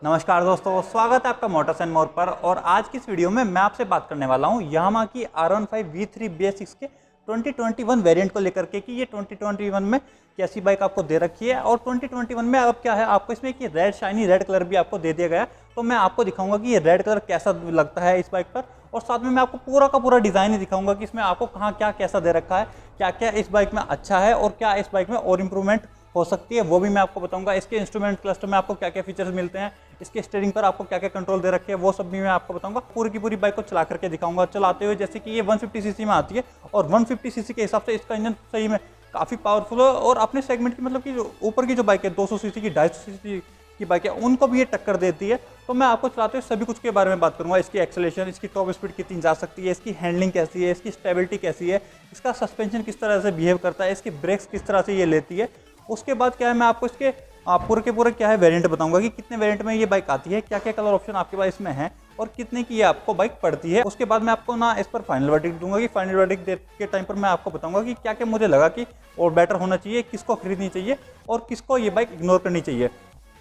नमस्कार दोस्तों, स्वागत है आपका मोटर्स एंड मोर पर। और आज की इस वीडियो में मैं आपसे बात करने वाला हूं यामाहा की R15 V3 BS6 के 2021 वेरिएंट को लेकर के कि ये 2021 में कैसी बाइक आपको दे रखी है। और 2021 में अब क्या है, आपको इसमें कि रेड शाइनी रेड कलर भी आपको दे दिया गया है। तो मैं आपको दिखाऊंगा कि ये रेड कलर कैसा लगता है इस बाइक पर, और साथ में मैं आपको पूरा का पूरा डिज़ाइन ही दिखाऊंगा कि इसमें आपको कहाँ क्या कैसा दे रखा है, क्या क्या इस बाइक में अच्छा है और क्या इस बाइक में और इम्प्रूवमेंट हो सकती है, वो भी मैं आपको बताऊंगा। इसके इंस्ट्रूमेंट क्लस्टर में आपको क्या क्या फीचर्स मिलते हैं, इसके स्टीयरिंग पर आपको क्या क्या कंट्रोल दे रखे हैं, वो सब भी मैं आपको बताऊंगा। पूरी की पूरी बाइक को चला करके दिखाऊंगा चलाते हुए। जैसे कि ये 150 सीसी में आती है और 150 सीसी के हिसाब से इसका इंजन सही में काफ़ी पावरफुल है। और अपने सेगमेंट की मतलब कि जो ऊपर की जो बाइक है 200 सीसी की 250 सीसी की बाइक है, उनको भी ये टक्कर देती है। तो मैं आपको चलाते हुए सभी कुछ के बारे में बात करूंगा। इसकी एक्सेलेरेशन, इसकी टॉप स्पीड कितनी जा सकती है, इसकी हैंडलिंग कैसी है, इसकी स्टेबिलिटी कैसी है, इसका सस्पेंशन किस तरह से बिहेव करता है, इसकी ब्रेक्स किस तरह से ये लेती है। उसके बाद क्या है, मैं आपको इसके पूरे के पूरे क्या है वेरिएंट बताऊंगा कि कितने वेरिएंट में ये बाइक आती है, क्या क्या कलर ऑप्शन आपके पास इसमें है और कितने की ये आपको बाइक पड़ती है। उसके बाद मैं आपको ना इस पर फाइनल वर्डिक्ट दूंगा कि फाइनल वर्डिक्ट के टाइम पर मैं आपको बताऊंगा कि क्या क्या मुझे लगा कि और बेटर होना चाहिए, किसको खरीदनी चाहिए और किसको ये बाइक इग्नोर करनी चाहिए।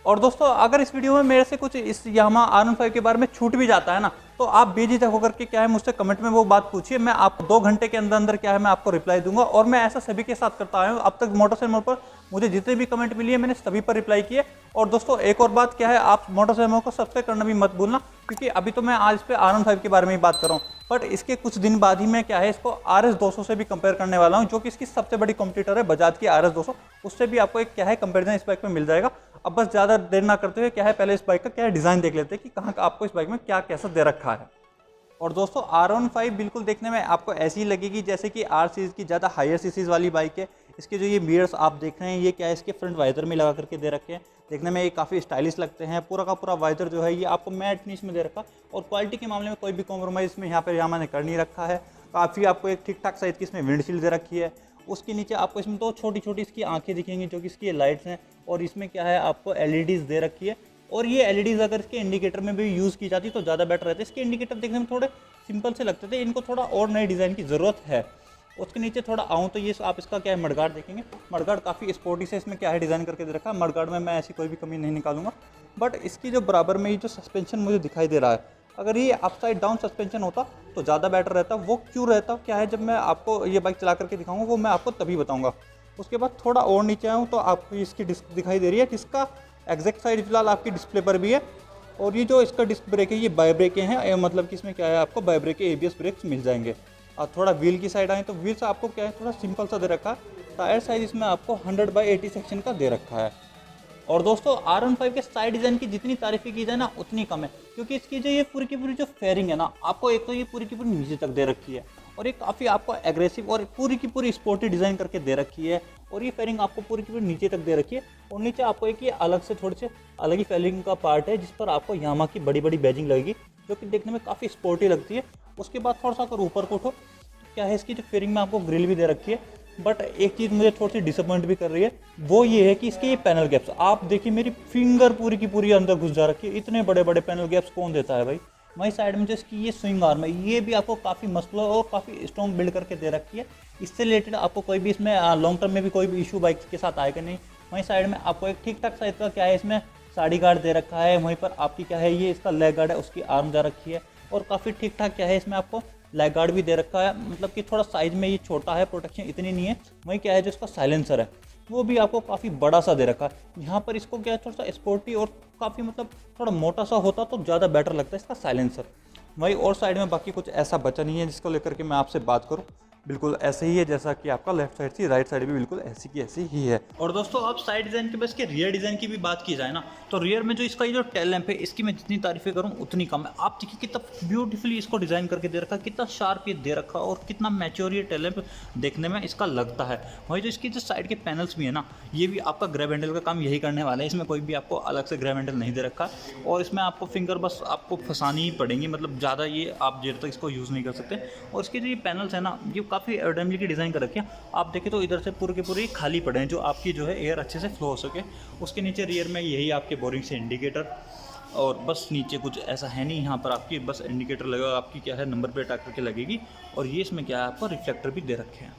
और दोस्तों, अगर इस वीडियो में मेरे से कुछ इस यामाहा R15 के बारे में छूट भी जाता है ना, तो आप बेझिझक होकर के क्या है मुझसे कमेंट में वो बात पूछिए। मैं आपको 2 घंटे के अंदर अंदर क्या है मैं आपको रिप्लाई दूंगा। और मैं ऐसा सभी के साथ करता आया हूँ अब तक। मोटर्स एंड मोर पर मुझे जितने भी कमेंट मिली है मैंने सभी पर रिप्लाई किए। और दोस्तों, एक और बात क्या है, आप मोटर्स एंड मोर को सब्सक्राइब करना भी मत भूलना, क्योंकि अभी तो मैं आज पे R15 के बारे में ही बात कर रहा हूँ, बट इसके कुछ दिन बाद ही मैं क्या है इसको RS 200 से भी कंपेयर करने वाला हूँ, जो कि इसकी सबसे बड़ी कॉम्पिटिटर है बजाज की RS 200। उससे भी आपको एक क्या है कंपेरिजन इस बाइक में मिल जाएगा। अब बस ज़्यादा देर ना करते हुए क्या है पहले इस बाइक का क्या है डिज़ाइन देख लेते हैं कि कहाँ का आपको इस बाइक में क्या कैसा दे रखा है। और दोस्तों, R15 बिल्कुल देखने में आपको ऐसी ही लगेगी जैसे कि R सीरीज़ की ज़्यादा हायर सीसीज वाली बाइक है। इसके जो ये मिरर्स आप देख रहे हैं, ये क्या है इसके फ्रंट वाइजर में लगा करके दे रखे हैं। देखने में ये काफ़ी स्टाइलिश लगते हैं। पूरा का पूरा वाइजर जो है ये आपको मैट फिनिश में दे रखा। और क्वालिटी के मामले में कोई भी कॉम्प्रोमाइज़ इसमें यहाँ पर यामाहा ने कर नहीं रखा है। काफ़ी आपको एक ठीक ठाक साइज़ की इसमें विंडशील्ड दे रखी है। उसके नीचे आपको इसमें तो छोटी छोटी इसकी आंखें दिखेंगी, जो कि इसकी लाइट्स हैं। और इसमें क्या है आपको LEDs दे रखी है। और ये LEDs अगर इसके इंडिकेटर में भी यूज़ की जाती तो ज़्यादा बेटर रहता है। इसके इंडिकेटर देखने में थोड़े सिंपल से लगते थे, इनको थोड़ा और नए डिज़ाइन की ज़रूरत है। उसके नीचे थोड़ा आऊँ तो ये आप इसका क्या है मडगार्ड देखेंगे। मडगार्ड काफ़ी स्पोर्टी से इसमें क्या है डिज़ाइन करके दे रखा है। मडगार्ड में मैं ऐसी कोई भी कमी नहीं निकालूंगा। बट इसकी जो बराबर में ये जो सस्पेंशन मुझे दिखाई दे रहा है, अगर ये अपसाइड डाउन सस्पेंशन होता तो ज़्यादा बेटर रहता। वो क्यों रहता क्या है, जब मैं आपको ये बाइक चला करके दिखाऊंगा वो मैं आपको तभी बताऊंगा। उसके बाद थोड़ा और नीचे आऊँ तो आपको इसकी डिस्क दिखाई दे रही है, जिसका एग्जैक्ट साइड फिलहाल आपकी डिस्प्ले पर भी है। और ये जो इसका डिस्क ब्रेक है ये बाय ब्रेक हैं, मतलब कि इसमें क्या है आपको बाय ब्रेक के ABS ब्रेक्स मिल जाएंगे। और थोड़ा व्हील की साइड आए तो व्हील्स आपको क्या है थोड़ा सिंपल सा दे रखा है। टायर साइज इसमें आपको 100/80 सेक्शन का दे रखा है। और दोस्तों, R15 के साइड डिज़ाइन की जितनी तारीफें की जाए ना उतनी कम है, क्योंकि इसकी जो ये पूरी की पूरी जो फेयरिंग है ना, आपको एक तो ये पूरी की पूरी नीचे तक दे रखी है और ये काफ़ी आपको एग्रेसिव और पूरी की पूरी स्पोर्टी डिज़ाइन करके दे रखी है। और ये फेयरिंग आपको पूरी की पूरी नीचे तक दे रखी है। और नीचे आपको एक ये अलग से थोड़ी से अलग ही फेयरिंग का पार्ट है, जिस पर आपको यामाहा की बड़ी बड़ी बैजिंग लगेगी, जो कि देखने में काफ़ी स्पोर्टी लगती है। उसके बाद थोड़ा सा अगर ऊपर को उठो, क्या है इसकी जो फेयरिंग में आपको ग्रिल भी दे रखी है। बट एक चीज़ मुझे थोड़ी सी डिसअपॉइंट भी कर रही है, वो ये है कि इसके ये पैनल गैप्स आप देखिए, मेरी फिंगर पूरी की पूरी अंदर घुस जा रखी है। इतने बड़े बड़े पैनल गैप्स कौन देता है भाई। वहीं साइड में जो इसकी ये स्विंग आर्म है, ये भी आपको काफ़ी मसला और काफ़ी स्ट्रॉन्ग बिल्ड करके दे रखी है। इससे रिलेटेड आपको कोई भी इसमें लॉन्ग टर्म में भी कोई भी इशू बाइक के साथ आएगा नहीं। वहीं साइड में आपको एक ठीक ठाक साइज का क्या है इसमें साड़ी गार्ड दे रखा है। वहीं पर आपकी क्या है ये इसका लेग गार्ड है, उसकी आर्म जा रखी है। और काफ़ी ठीक ठाक क्या है इसमें आपको लेग गार्ड भी दे रखा है, मतलब कि थोड़ा साइज में ये छोटा है, प्रोटेक्शन इतनी नहीं है। वहीं क्या है जो इसका साइलेंसर है वो भी आपको काफ़ी बड़ा सा दे रखा है। यहाँ पर इसको क्या है थोड़ा सा स्पोर्टी और काफ़ी मतलब थोड़ा मोटा सा होता तो ज़्यादा बेटर लगता है इसका साइलेंसर। वहीं और साइड में बाकी कुछ ऐसा बचा नहीं है जिसको लेकर के मैं आपसे बात करूँ। बिल्कुल ऐसे ही है जैसा कि आपका लेफ्ट साइड थी, राइट साइड भी बिल्कुल ऐसी की ऐसी ही है। और दोस्तों, अब साइड डिज़ाइन के बस के रियर डिज़ाइन की भी बात की जाए ना, तो रियर में जो इसका ये जो टेल लैंप है, इसकी मैं जितनी तारीफें करूँ उतनी कम है। आप देखिए कितना ब्यूटीफुली इसको डिज़ाइन करके दे रखा है, कितना शार्प ये दे रखा है और कितना मैच्योर ये टेल लैंप देखने में इसका लगता है। वही जो इसकी जो साइड के पैनल्स भी है ना, ये भी आपका ग्रैब हैंडल का काम यही करने वाला है। इसमें कोई भी आपको अलग से ग्रैब हैंडल नहीं दे रखा। और इसमें आपको फिंगर बस आपको फंसानी ही पड़ेंगी, मतलब ज़्यादा ये आप देर तक इसको यूज़ नहीं कर सकते। और इसके जो ये पैनल्स है ना, ये काफ़ी एरोडायनामिक डिज़ाइन कर रखे हैं। आप देखें तो इधर से पूरे के पूरे खाली पड़े हैं, जो आपकी जो है एयर अच्छे से फ्लो हो सके। उसके नीचे रियर में यही आपके बोरिंग से इंडिकेटर, और बस नीचे कुछ ऐसा है नहीं। यहाँ पर आपकी बस इंडिकेटर लगा, आपकी क्या है नंबर प्लेट आकर के लगेगी। और ये इसमें क्या है आपको रिफ्लेक्टर भी दे रखे हैं।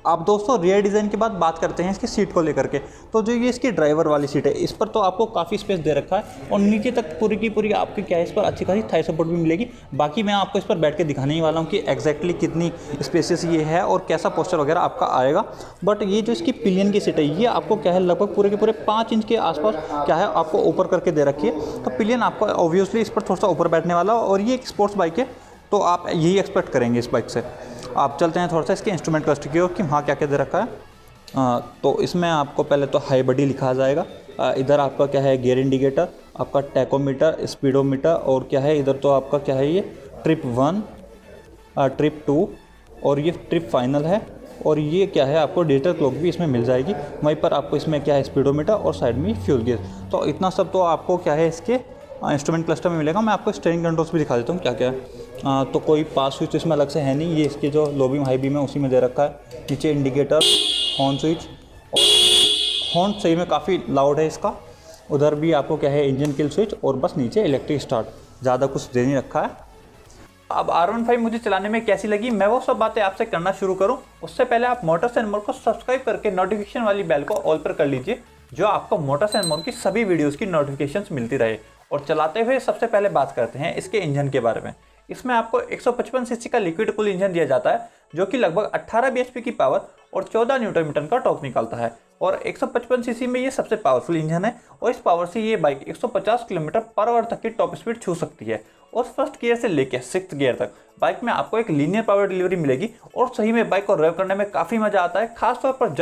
आप दोस्तों रियर डिज़ाइन के बाद बात करते हैं इसकी सीट को लेकर के। तो जो ये इसकी ड्राइवर वाली सीट है, इस पर तो आपको काफ़ी स्पेस दे रखा है और नीचे तक पूरी की पूरी आपकी क्या है इस पर अच्छी खासी थाई सपोर्ट भी मिलेगी। बाकी मैं आपको इस पर बैठ के दिखाने ही वाला हूँ कि एग्जैक्टली कितनी स्पेसियस ये है और कैसा पोस्चर वगैरह आपका आएगा। बट ये जो इसकी पिलियन की सीट है, ये आपको क्या है लगभग पूरे के पूरे 5 इंच के आसपास क्या है आपको ऊपर करके दे रखी है। तो पिलियन आपको ऑब्वियसली इस पर थोड़ा सा ऊपर बैठने वाला और ये एक स्पोर्ट्स बाइक है, तो आप यही एक्सपेक्ट करेंगे इस बाइक से। आप चलते हैं थोड़ा सा इसके इंस्ट्रूमेंट क्लस्टर की ओर कि वहाँ क्या क्या दे रखा है। तो इसमें आपको पहले तो हाई बॉडी लिखा जाएगा। इधर आपका क्या है गियर इंडिकेटर, आपका टैकोमीटर, स्पीडोमीटर और क्या है इधर तो आपका क्या है ये ट्रिप 1, ट्रिप 2 और ये ट्रिप फाइनल है। और ये क्या है आपको डिजिटल क्लॉक भी इसमें मिल जाएगी। वहीं पर आपको इसमें क्या है स्पीडोमीटर और साइड में फ्यूल गियर। तो इतना सब तो आपको क्या है इसके इंस्ट्रूमेंट क्लस्टर में मिलेगा। मैं आपको स्टीयरिंग कंट्रोल्स भी दिखा देता हूँ क्या क्या है। तो कोई पास स्विच इसमें अलग से है नहीं, ये इसके जो लो बीम हाई बीम है उसी में दे रखा है। नीचे इंडिकेटर, हॉर्न स्विच और हॉर्न सही में काफ़ी लाउड है इसका। उधर भी आपको क्या है इंजन किल स्विच और बस नीचे इलेक्ट्रिक स्टार्ट, ज़्यादा कुछ दे नहीं रखा है। अब R15 मुझे चलाने में कैसी लगी मैं वो सब बातें आपसे करना शुरू करूं, उससे पहले आप मोटर्स एंड मोर को सब्सक्राइब करके नोटिफिकेशन वाली बेल को ऑल पर कर लीजिए, जो आपको मोटर्स एंड मोर की सभी वीडियोस की नोटिफिकेशंस मिलती रहे। और चलाते हुए सबसे पहले बात करते हैं इसके इंजन के बारे में। इसमें आपको 155 सीसी का लिक्विड कूल इंजन दिया जाता है, जो कि लगभग 18 bhp की पावर और 14 न्यूटन मीटर का टॉर्क निकालता है। और 155 सीसी में ये सबसे पावरफुल इंजन है और इस पावर से ये बाइक 150 किलोमीटर पर आवर तक की टॉप स्पीड छू सकती है। और फर्स्ट गियर से लेकर 6th गियर तक बाइक में आपको एक लीनियर पावर डिलीवरी मिलेगी और सही में बाइक को ड्राइव करने में काफ़ी मजा आता है, खासतौर पर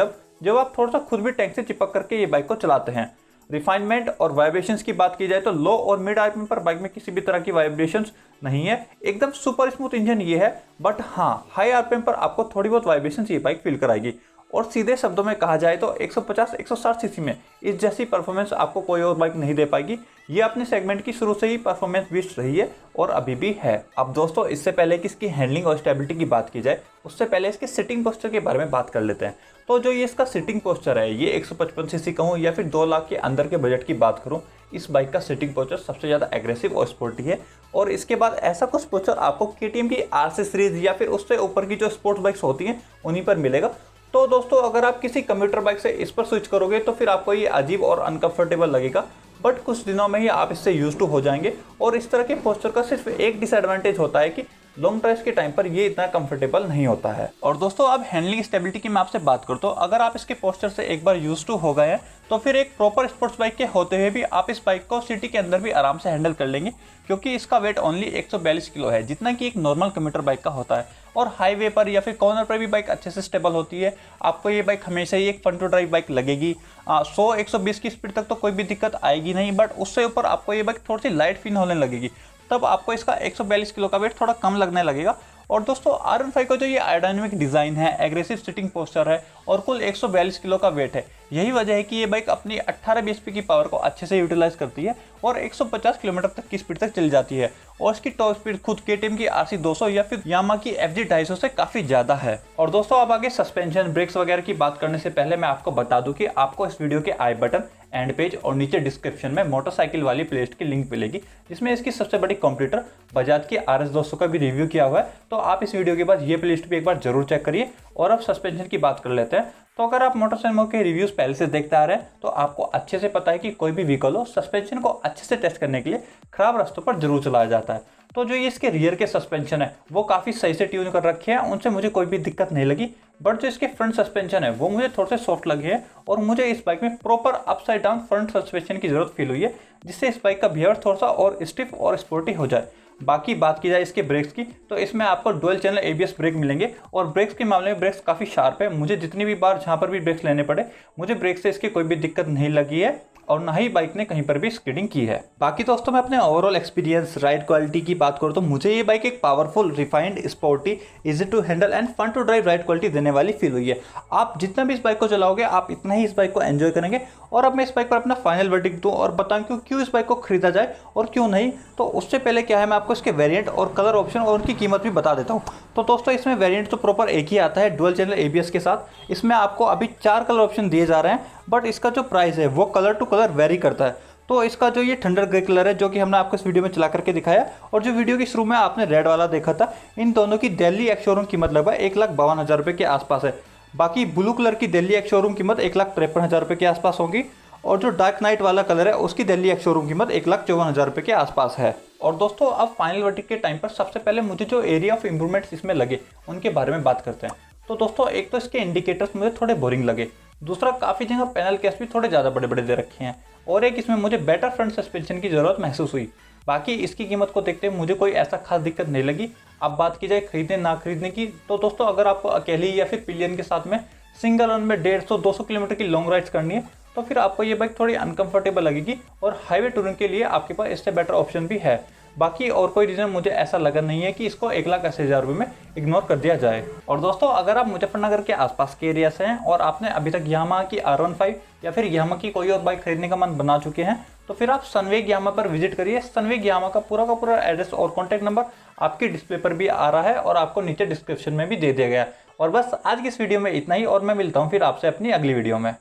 जब आप थोड़ा सा खुद भी टैंक से चिपक करके ये बाइक को चलाते हैं। रिफाइनमेंट और वाइब्रेशंस की बात की जाए तो लो और मिड आरपीएम पर बाइक में किसी भी तरह की वाइब्रेशंस नहीं है, एकदम सुपर स्मूथ इंजन ये है। बट हाँ, हाई आरपीएम पर आपको थोड़ी बहुत वाइब्रेशंस ये बाइक फील कराएगी। और सीधे शब्दों में कहा जाए तो 150-160 सीसी में इस जैसी परफॉर्मेंस आपको कोई और बाइक नहीं दे पाएगी। ये अपने सेगमेंट की शुरू से ही परफॉर्मेंस बीस्ट रही है और अभी भी है। अब दोस्तों इससे पहले कि इसकी हैंडलिंग और स्टेबिलिटी की बात की जाए, उससे पहले इसके सिटिंग पोस्चर के बारे में बात कर लेते हैं। तो जो ये इसका सिटिंग पोस्चर है, ये 155 सीसी कहूँ या फिर 2 लाख के अंदर के बजट की बात करूँ, इस बाइक का सिटिंग पोस्चर सबसे ज़्यादा एग्रेसिव और स्पोर्टी है। और इसके बाद ऐसा कुछ पोस्चर आपको KTM की RC सीरीज या फिर उससे ऊपर की जो स्पोर्ट्स बाइक्स होती हैं उन्हीं पर मिलेगा। तो दोस्तों अगर आप किसी कम्यूटर बाइक से इस पर स्विच करोगे तो फिर आपको ये अजीब और अनकंफर्टेबल लगेगा, बट कुछ दिनों में ही आप इससे यूज टू हो जाएंगे। और इस तरह के पोस्चर का सिर्फ एक डिसएडवांटेज होता है कि लॉन्ग ड्राइव के टाइम पर ये इतना कंफर्टेबल नहीं होता है। और दोस्तों अब हैंडलिंग स्टेबिलिटी की मैं आपसे बात करूँ तो अगर आप इसके पोस्चर से एक बार यूज टू हो गए हैं तो फिर एक प्रॉपर स्पोर्ट्स बाइक के होते हुए भी आप इस बाइक को सिटी के अंदर भी आराम से हैंडल कर लेंगे, क्योंकि इसका वेट ओनली 142 किलो है, जितना कि एक नॉर्मल कम्यूटर बाइक का होता है। और हाईवे पर या फिर कॉर्नर पर भी बाइक अच्छे से स्टेबल होती है। आपको ये बाइक हमेशा ही एक फन टू ड्राइव बाइक लगेगी। 100-120 की स्पीड तक तो कोई भी दिक्कत आएगी नहीं, बट उससे ऊपर आपको ये बाइक थोड़ी सी लाइट फील होने लगेगी, तब आपको इसका 142 किलो का वेट थोड़ा कम लगने लगेगा। और दोस्तों R15 का जो ये एरोडायनामिक डिज़ाइन है, एग्रेसिव सिटिंग पोस्चर है और कुल 142 किलो का वेट है, यही वजह है कि ये बाइक अपनी 18 bhp की पावर को अच्छे से यूटिलाइज करती है और 150 किलोमीटर तक की स्पीड तक चली जाती है। और इसकी टॉप स्पीड खुद KTM की RC 200 या फिर यामा की FZ 250 से काफ़ी ज़्यादा है। और दोस्तों अब आगे सस्पेंशन, ब्रेक्स वगैरह की बात करने से पहले मैं आपको बता दूं कि आपको इस वीडियो के आई बटन, एंड पेज और नीचे डिस्क्रिप्शन में मोटरसाइकिल वाली प्लेलिस्ट की लिंक मिलेगी, जिसमें इसकी सबसे बड़ी कॉम्पिटिटर बजाज की RS 200 का भी रिव्यू किया हुआ है। तो आप इस वीडियो के बाद ये प्लेलिस्ट भी एक बार जरूर चेक करिए। और अब सस्पेंशन की बात कर लेते हैं। तो अगर आप मोटरसाइकिल के रिव्यूज़ पहले से देखते आ रहे हैं तो आपको अच्छे से पता है कि कोई भी व्हीकल हो, सस्पेंशन को अच्छे से टेस्ट करने के लिए खराब रास्तों पर जरूर चलाया जाता है। तो जो ये इसके रियर के सस्पेंशन है वो काफ़ी सही से ट्यून कर रखे हैं, उनसे मुझे कोई भी दिक्कत नहीं लगी। बट जो इसके फ्रंट सस्पेंशन है वो मुझे थोड़े से सॉफ्ट लगे हैं और मुझे इस बाइक में proper upside down front suspension की जरूरत फील हुई है, जिससे इस बाइक का बिहेवियर थोड़ा सा और स्टिफ और स्पोर्टी हो जाए। बाकी बात की जाए इसके ब्रेक्स की तो इसमें आपको डुअल चैनल ABS ब्रेक मिलेंगे और ब्रेक्स के मामले में ब्रेक्स काफ़ी शार्प है। मुझे जितनी भी बार जहाँ पर भी ब्रेक्स लेने पड़े, मुझे ब्रेक से इसकी कोई भी दिक्कत नहीं लगी है और ना ही बाइक ने कहीं पर भी स्किडिंग की है। बाकी दोस्तों मैं अपने ओवरऑल एक्सपीरियंस, राइड क्वालिटी की बात करूँ तो मुझे ये बाइक एक powerful, refined, sporty, easy to handle and fun to drive ride quality देने वाली फील हुई है। आप जितना भी इस बाइक को चलाओगे आप इतना ही इस बाइक को एंजॉय करेंगे। और अब मैं इस बाइक पर अपना फाइनल वर्डिक्ट दूँ और बताऊँ क्यों इस बाइक को खरीदा जाए और क्यों नहीं, तो उससे पहले क्या है मैं आपको इसके वेरिएंट और कलर ऑप्शन और उनकी कीमत भी बता देता हूँ। तो दोस्तों इसमें वेरिएंट तो प्रॉपर एक ही आता है डुअल चैनल ABS के साथ। इसमें आपको अभी 4 कलर ऑप्शन दिए जा रहे हैं, बट इसका जो प्राइस है वो कलर टू कलर वेरी करता है। तो इसका जो ये थंडर ग्रे कलर है, जो कि हमने आपको इस वीडियो में चला करके दिखाया, और जो वीडियो के शुरू में आपने रेड वाला देखा था, इन दोनों की दिल्ली एक्स शोरूम कीमत लगभग 1,52,000 रुपये के आसपास है। बाकी ब्लू कलर की दिल्ली एक्स शोरूम कीमत 1,53,000 रुपये के आसपास होगी और जो डार्क नाइट वाला कलर है उसकी दिल्ली एक्स शोरूम कीमत 1,54,000 रुपये के आसपास है। और दोस्तों अब फाइनल वर्डिक्ट के टाइम पर सबसे पहले मुझे जो एरिया ऑफ इम्प्रूवमेंट्स इसमें लगे उनके बारे में बात करते हैं। तो दोस्तों एक तो इसके इंडिकेटर्स मुझे थोड़े बोरिंग लगे, दूसरा काफ़ी जगह पैनल केस भी थोड़े ज़्यादा बड़े बड़े दे रखे हैं, और एक इसमें मुझे बेटर फ्रंट सस्पेंशन की ज़रूरत महसूस हुई। बाकी इसकी कीमत को देखते हुए मुझे कोई ऐसा खास दिक्कत नहीं लगी। अब बात की जाए खरीदने ना खरीदने की, तो दोस्तों अगर आपको अकेली या फिर पिलियन के साथ में सिंगल रन में 150-200 किलोमीटर की लॉन्ग राइड्स करनी है तो फिर आपको ये बाइक थोड़ी अनकंफर्टेबल लगेगी, और हाईवे टूरिंग के लिए आपके पास इससे बेटर ऑप्शन भी है। बाकी और कोई रीज़न मुझे ऐसा लगा नहीं है कि इसको 1,80,000 रुपये में इग्नोर कर दिया जाए। और दोस्तों अगर आप मुजफ्फरनगर के आसपास के एरिया से हैं और आपने अभी तक यामाहा की R15 या फिर यामाहा की कोई और बाइक खरीदने का मन बना चुके हैं तो फिर आप सनवेग यामाहा पर विजिट करिए। सनवेग यामाहा का पूरा एड्रेस और कॉन्टैक्ट नंबर आपके डिस्प्ले पर भी आ रहा है और आपको नीचे डिस्क्रिप्शन में भी दे दिया गया है। और बस आज की इस वीडियो में इतना ही, और मैं मिलता हूँ फिर आपसे अपनी अगली वीडियो में।